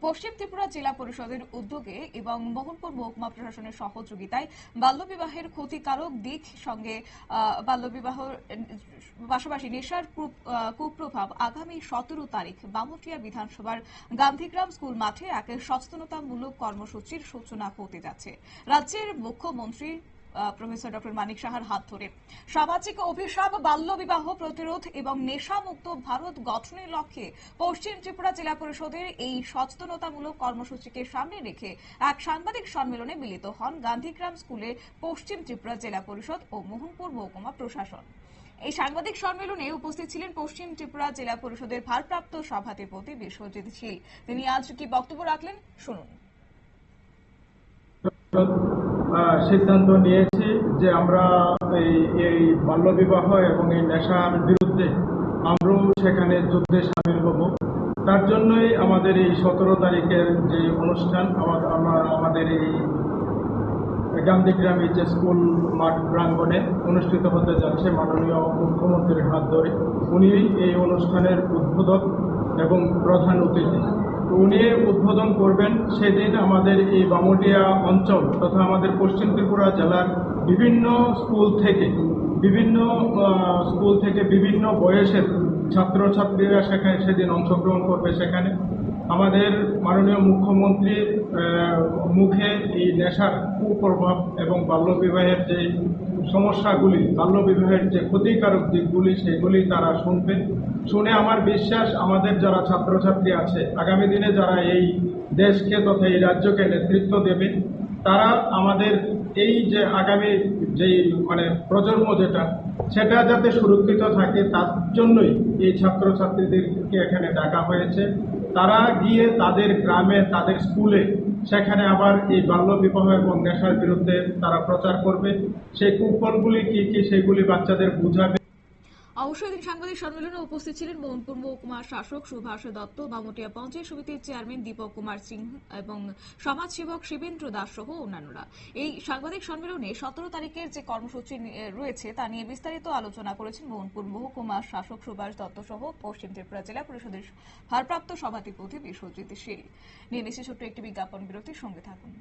পশ্চিম ত্রিপুরা জেলা পরিষদের উদ্যোগে এবং মোহনপুর মহকুমা প্রশাসনের সহযোগিতায় বাল্যবিবাহের ক্ষতিকারক দিক সঙ্গে বাল্যবিবাহের পাশাপাশি নেশার কুপ্রভাব আগামী 17 তারিখ বামুটিয়া বিধানসভার গান্ধীগ্রাম স্কুল মাঠে এক সচেতনতামূলক কর্মসূচির সূচনা হতে যাচ্ছে। রাজ্যের মুখ্যমন্ত্রী প্রফেসর ডক্টর মানিক সাহার হাত ধরে সামাজিক অভিশাপ বাল্যবিবাহ প্রতিরোধ এবং নেশামুক্ত ভারত গঠনের লক্ষ্যে পশ্চিম ত্রিপুরা জেলা পরিষদের এই সচেতনতামূলক কর্মসূচিকে সামনে রেখে এক সাংবাদিক সম্মেলনে মিলিত হন গান্ধীগ্রাম স্কুলে পশ্চিম ত্রিপুরা জেলা পরিষদ ও মোহনপুর মহকুমা প্রশাসন। এই সাংবাদিক সম্মেলনে উপস্থিত ছিলেন পশ্চিম ত্রিপুরা জেলা পরিষদের ভারপ্রাপ্ত সভাধিপতি বিশ্বজিৎ শীল। তিনি আজ কি বক্তব্য রাখলেন শুনুন। সিদ্ধান্ত নিয়েছি যে আমরা এই বাল্যবিবাহ এবং এই নেশার বিরুদ্ধে আমরাও সেখানে যুদ্ধে সামিল হব। তার জন্যই আমাদের এই 17 তারিখের যে অনুষ্ঠান আমাদের এই গান্ধীগ্রাম স্কুল মাঠ প্রাঙ্গণে অনুষ্ঠিত হতে যাচ্ছে মাননীয় মুখ্যমন্ত্রীর হাত ধরে। উনি এই অনুষ্ঠানের উদ্বোধক এবং প্রধান অতিথি। উনি উদ্বোধন করবেন। সেদিন আমাদের এই বামুটিয়া অঞ্চল তথা আমাদের পশ্চিম ত্রিপুরা জেলার বিভিন্ন স্কুল থেকে বিভিন্ন বয়সের ছাত্রছাত্রীরা সেদিন অংশগ্রহণ করবে। সেখানে আমাদের মাননীয় মুখ্যমন্ত্রীর মুখে এই নেশার কুপ্রভাব এবং বাল্যবিবাহের যে সমস্যাগুলি, বাল্যবিবাহের যে ক্ষতিকারক দিকগুলি, সেগুলি তারা শুনবে। শুনে আমার বিশ্বাস আমাদের যারা ছাত্রছাত্রী আছে আগামী দিনে যারা এই দেশকে তথা এই রাজ্যকে নেতৃত্ব দেবে, তারা আমাদের এই যে আগামী যেই প্রজন্ম সেটা যাতে সুরক্ষিত থাকে তার জন্যই এই ছাত্রছাত্রীদেরকে এখানে ডাকা হয়েছে। তারা গিয়ে তাদের গ্রামে তাদের স্কুলে সেখানে আবার এই বাল্যবিবাহ এবং নেশার বিরুদ্ধে তারা প্রচার করবে। সেই কুফলগুলি কি কি সেগুলি বাচ্চাদের বুঝাবে। অবশ্যই দিন সাংবাদিক সম্মেলনে উপস্থিত ছিলেন মোহনপুর মহকুমার শাসক সুভাষ দত্ত, বামুটিয়া পঞ্চায়েত সমিতির চেয়ারম্যান দীপক কুমার সিং এবং সমাজসেবক শিবেন্দ্র দাস সহ অন্যান্যরা। এই সাংবাদিক সম্মেলনে 17 তারিখের যে কর্মসূচি রয়েছে তা নিয়ে বিস্তারিত আলোচনা করেছেন মোহনপুর মহকুমার শাসক সুভাষ দত্ত সহ পশ্চিম ত্রিপুরা জেলা পরিষদের ভারপ্রাপ্ত সভাধিপতি বিশ্বজিৎ শীল। নিয়ে নিচ্ছে ছোট্ট একটি বিজ্ঞাপন বিরতির সঙ্গে থাকুন।